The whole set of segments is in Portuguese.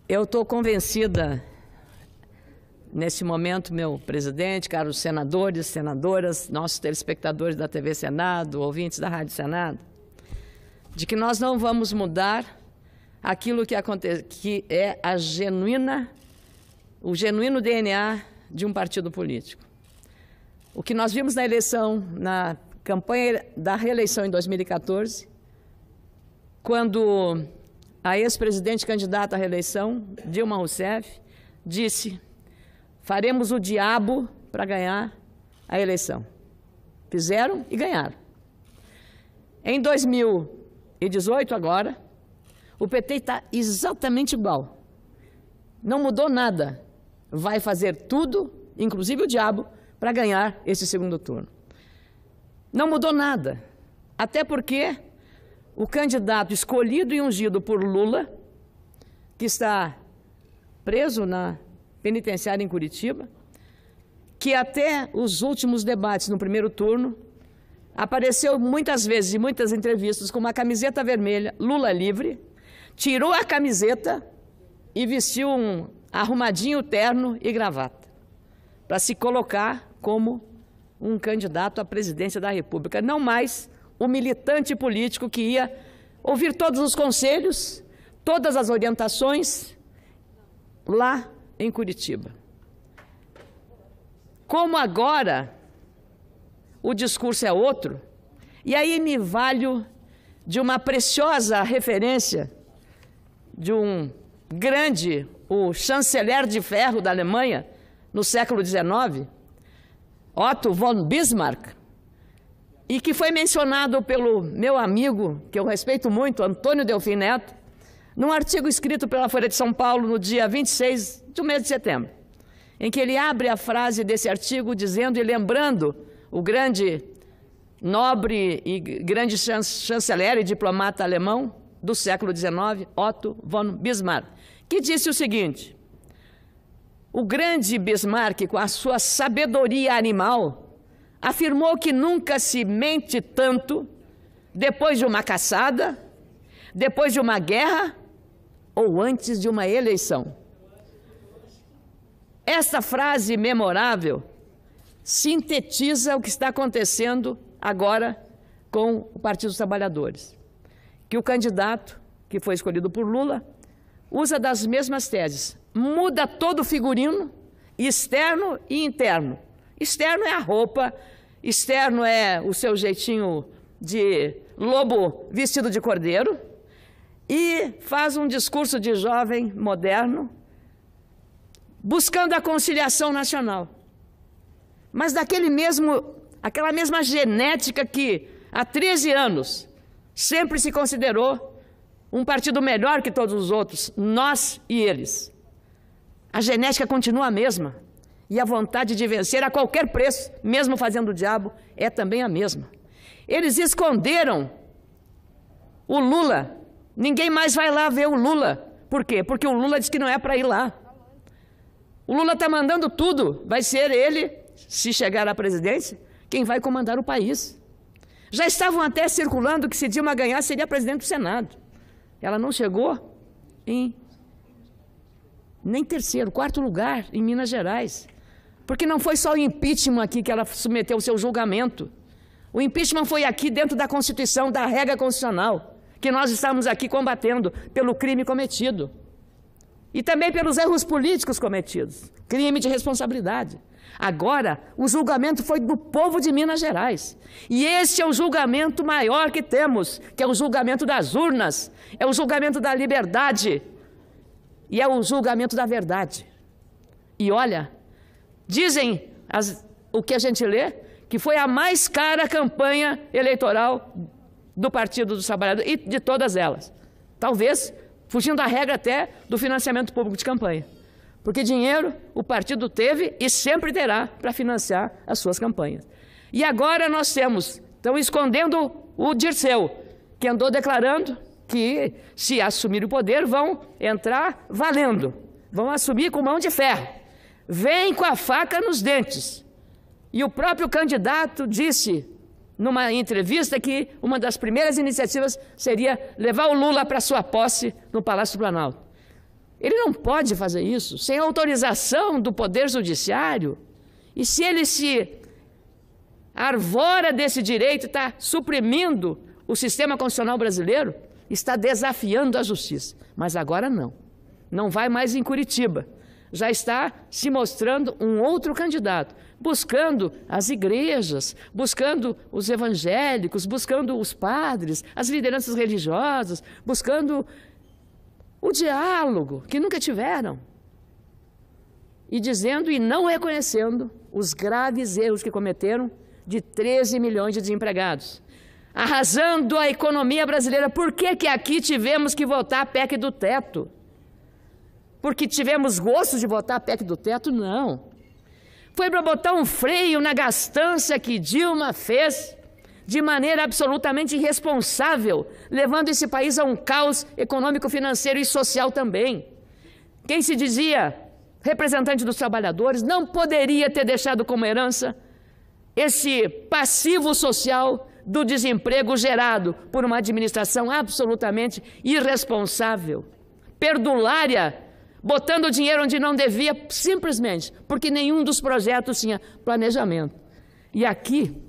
Eu estou convencida, nesse momento, meu presidente, caros senadores, senadoras, nossos telespectadores da TV Senado, ouvintes da Rádio Senado, de que nós não vamos mudar aquilo que é o genuíno DNA de um partido político. O que nós vimos na eleição, na campanha da reeleição em 2014, quando a ex-presidente candidata à reeleição, Dilma Rousseff, disse: faremos o diabo para ganhar a eleição. Fizeram e ganharam. Em 2018, agora, o PT está exatamente igual. Não mudou nada. Vai fazer tudo, inclusive o diabo, para ganhar esse segundo turno. Não mudou nada. Até porque o candidato escolhido e ungido por Lula, que está preso na penitenciária em Curitiba, que até os últimos debates no primeiro turno apareceu muitas vezes em muitas entrevistas com uma camiseta vermelha, Lula livre, tirou a camiseta e vestiu um arrumadinho terno e gravata, para se colocar como um candidato à presidência da República, não mais o militante político que ia ouvir todos os conselhos, todas as orientações lá em Curitiba. Como agora o discurso é outro, e aí me valho de uma preciosa referência de um grande, o chanceler de ferro da Alemanha, no século XIX, Otto von Bismarck, e que foi mencionado pelo meu amigo, que eu respeito muito, Antônio Delfim Neto, num artigo escrito pela Folha de São Paulo no dia 26 do mês de setembro, em que ele abre a frase desse artigo dizendo e lembrando o grande, nobre e grande chanceler e diplomata alemão do século XIX, Otto von Bismarck, que disse o seguinte: o grande Bismarck, com a sua sabedoria animal, afirmou que nunca se mente tanto depois de uma caçada, depois de uma guerra ou antes de uma eleição. Esta frase memorável sintetiza o que está acontecendo agora com o Partido dos Trabalhadores. Que o candidato, que foi escolhido por Lula, usa das mesmas teses, muda todo o figurino, externo e interno. Externo é a roupa, externo é o seu jeitinho de lobo vestido de cordeiro, e faz um discurso de jovem moderno, buscando a conciliação nacional. Mas aquela mesma genética que há 13 anos sempre se considerou um partido melhor que todos os outros, nós e eles. A genética continua a mesma. E a vontade de vencer a qualquer preço, mesmo fazendo o diabo, é também a mesma. Eles esconderam o Lula. Ninguém mais vai lá ver o Lula. Por quê? Porque o Lula disse que não é para ir lá. O Lula está mandando tudo. Vai ser ele, se chegar à presidência, quem vai comandar o país. Já estavam até circulando que se Dilma ganhar, seria presidente do Senado. Ela não chegou nem terceiro, quarto lugar em Minas Gerais. Porque não foi só o impeachment aqui que ela submeteu o seu julgamento. O impeachment foi aqui dentro da Constituição, da regra constitucional, que nós estamos aqui combatendo pelo crime cometido. E também pelos erros políticos cometidos, crime de responsabilidade. Agora, o julgamento foi do povo de Minas Gerais. E esse é o julgamento maior que temos, que é o julgamento das urnas, é o julgamento da liberdade e é o julgamento da verdade. E olha, dizem o que a gente lê, que foi a mais cara campanha eleitoral do Partido dos Trabalhadores e de todas elas. Talvez fugindo da regra até do financiamento público de campanha. Porque dinheiro o partido teve e sempre terá para financiar as suas campanhas. E agora nós estão escondendo o Dirceu, que andou declarando que, se assumir o poder, vão entrar valendo, vão assumir com mão de ferro. Vem com a faca nos dentes. E o próprio candidato disse, numa entrevista, que uma das primeiras iniciativas seria levar o Lula para sua posse no Palácio do Planalto. Ele não pode fazer isso sem autorização do Poder Judiciário. E se ele se arvora desse direito, está suprimindo o sistema constitucional brasileiro, está desafiando a justiça. Mas agora não. Não vai mais em Curitiba. Já está se mostrando um outro candidato, buscando as igrejas, buscando os evangélicos, buscando os padres, as lideranças religiosas, buscando o diálogo, que nunca tiveram. E dizendo e não reconhecendo os graves erros que cometeram de 13 milhões de desempregados. Arrasando a economia brasileira. Por que aqui tivemos que votar a PEC do teto? Porque tivemos gosto de votar a PEC do teto? Não. Foi para botar um freio na gastança que Dilma fez de maneira absolutamente irresponsável, levando esse país a um caos econômico, financeiro e social também. Quem se dizia representante dos trabalhadores não poderia ter deixado como herança esse passivo social do desemprego gerado por uma administração absolutamente irresponsável, perdulária, botando dinheiro onde não devia, simplesmente porque nenhum dos projetos tinha planejamento. E aqui,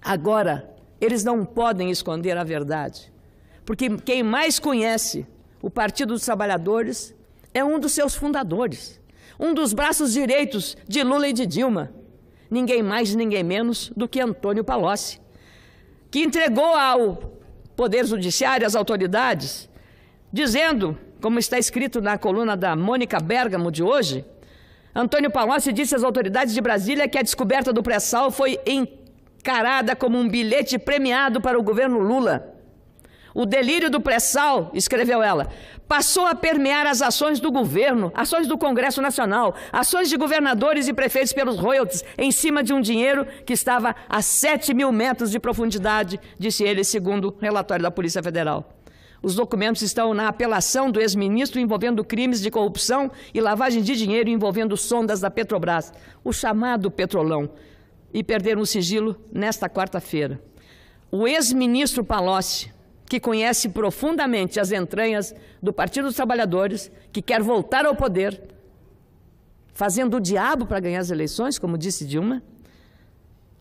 agora, eles não podem esconder a verdade, porque quem mais conhece o Partido dos Trabalhadores é um dos seus fundadores, um dos braços direitos de Lula e de Dilma, ninguém mais, ninguém menos do que Antônio Palocci, que entregou ao Poder Judiciário, às autoridades, dizendo, como está escrito na coluna da Mônica Bergamo de hoje, Antônio Palocci disse às autoridades de Brasília que a descoberta do pré-sal foi encarada como um bilhete premiado para o governo Lula. O delírio do pré-sal, escreveu ela, passou a permear as ações do governo, ações do Congresso Nacional, ações de governadores e prefeitos pelos royalties, em cima de um dinheiro que estava a 7 mil metros de profundidade, disse ele, segundo o relatório da Polícia Federal. Os documentos estão na apelação do ex-ministro envolvendo crimes de corrupção e lavagem de dinheiro envolvendo sondas da Petrobras, o chamado Petrolão, e perderam o sigilo nesta quarta-feira. O ex-ministro Palocci, que conhece profundamente as entranhas do Partido dos Trabalhadores, que quer voltar ao poder, fazendo o diabo para ganhar as eleições, como disse Dilma,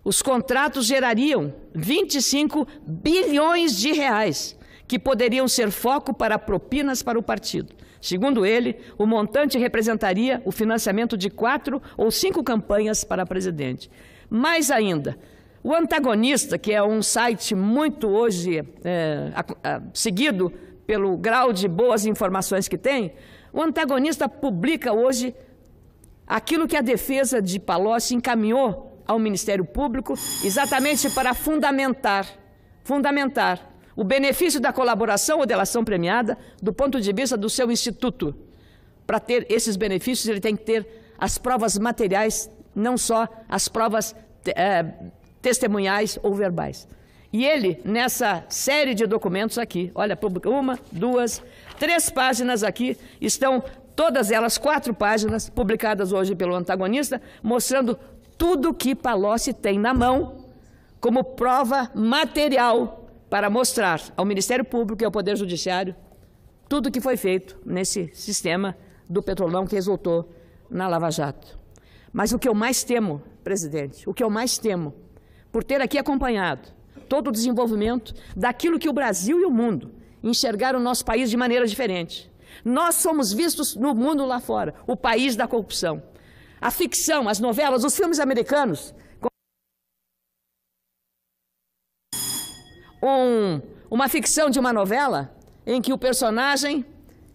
os contratos gerariam 25 bilhões de reais, que poderiam ser foco para propinas para o partido. Segundo ele, o montante representaria o financiamento de 4 ou 5 campanhas para presidente. Mais ainda, o Antagonista, que é um site muito hoje seguido pelo grau de boas informações que tem, o Antagonista publica hoje aquilo que a defesa de Palocci encaminhou ao Ministério Público exatamente para fundamentar o benefício da colaboração ou delação premiada do ponto de vista do seu instituto. Para ter esses benefícios, ele tem que ter as provas materiais, não só as provas testemunhais ou verbais. E ele, nessa série de documentos aqui, olha, 1, 2, 3 páginas aqui, estão todas elas, 4 páginas, publicadas hoje pelo Antagonista, mostrando tudo que Palocci tem na mão como prova material para mostrar ao Ministério Público e ao Poder Judiciário tudo o que foi feito nesse sistema do Petrolão que resultou na Lava Jato. Mas o que eu mais temo, presidente, o que eu mais temo, por ter aqui acompanhado todo o desenvolvimento daquilo que o Brasil e o mundo enxergaram o nosso país de maneira diferente. Nós somos vistos no mundo lá fora, o país da corrupção. A ficção, as novelas, os filmes americanos, uma ficção de uma novela em que o personagem,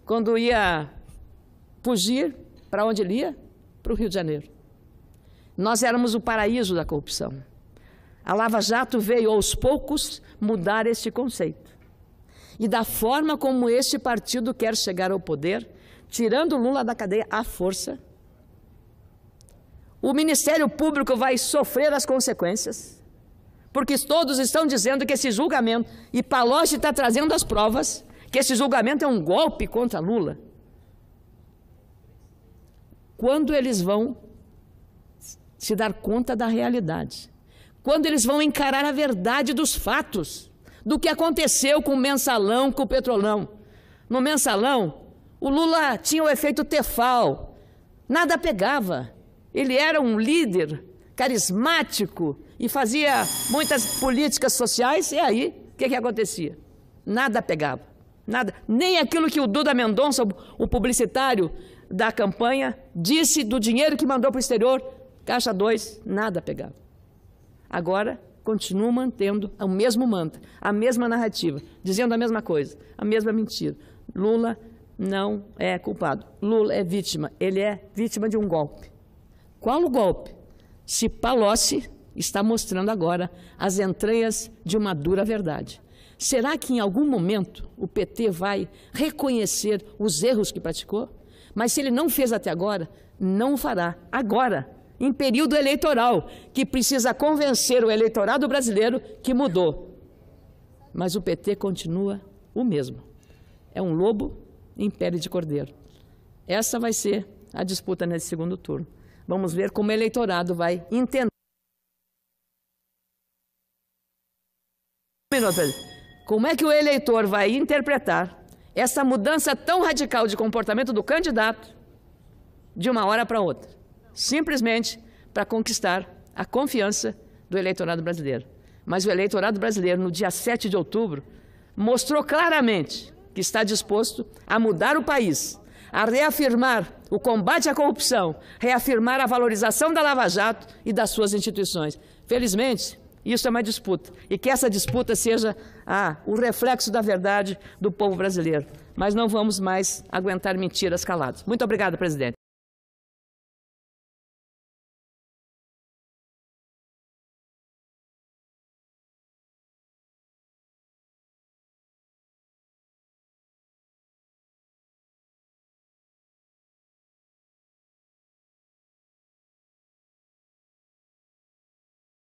quando ia fugir, para onde ele ia? Para o Rio de Janeiro. Nós éramos o paraíso da corrupção. A Lava Jato veio aos poucos mudar este conceito. E da forma como este partido quer chegar ao poder, tirando Lula da cadeia à força, o Ministério Público vai sofrer as consequências, porque todos estão dizendo que esse julgamento, e Palocci está trazendo as provas, que esse julgamento é um golpe contra Lula. Quando eles vão se dar conta da realidade, quando eles vão encarar a verdade dos fatos, do que aconteceu com o Mensalão, com o Petrolão. No Mensalão, O Lula tinha o efeito Tefal, nada pegava. Ele era um líder carismático e fazia muitas políticas sociais, e aí, o que acontecia? Nada pegava, nada. Nem aquilo que o Duda Mendonça, o publicitário da campanha, disse do dinheiro que mandou para o exterior, Caixa 2, nada pegava. Agora, continua mantendo o mesmo mantra, a mesma narrativa, dizendo a mesma coisa, a mesma mentira. Lula não é culpado. Lula é vítima. Ele é vítima de um golpe. Qual o golpe? Se Palocci está mostrando agora as entranhas de uma dura verdade. Será que em algum momento o PT vai reconhecer os erros que praticou? Mas se ele não fez até agora, não o fará agora, em período eleitoral, que precisa convencer o eleitorado brasileiro que mudou. Mas o PT continua o mesmo. É um lobo em pele de cordeiro. Essa vai ser a disputa nesse segundo turno. Vamos ver como o eleitorado vai entender. Como é que o eleitor vai interpretar essa mudança tão radical de comportamento do candidato de uma hora para outra? Simplesmente para conquistar a confiança do eleitorado brasileiro. Mas o eleitorado brasileiro, no dia 7 de outubro, mostrou claramente que está disposto a mudar o país, a reafirmar o combate à corrupção, reafirmar a valorização da Lava Jato e das suas instituições. Felizmente, isso é uma disputa, e que essa disputa seja o reflexo da verdade do povo brasileiro. Mas não vamos mais aguentar mentiras caladas. Muito obrigado, presidente.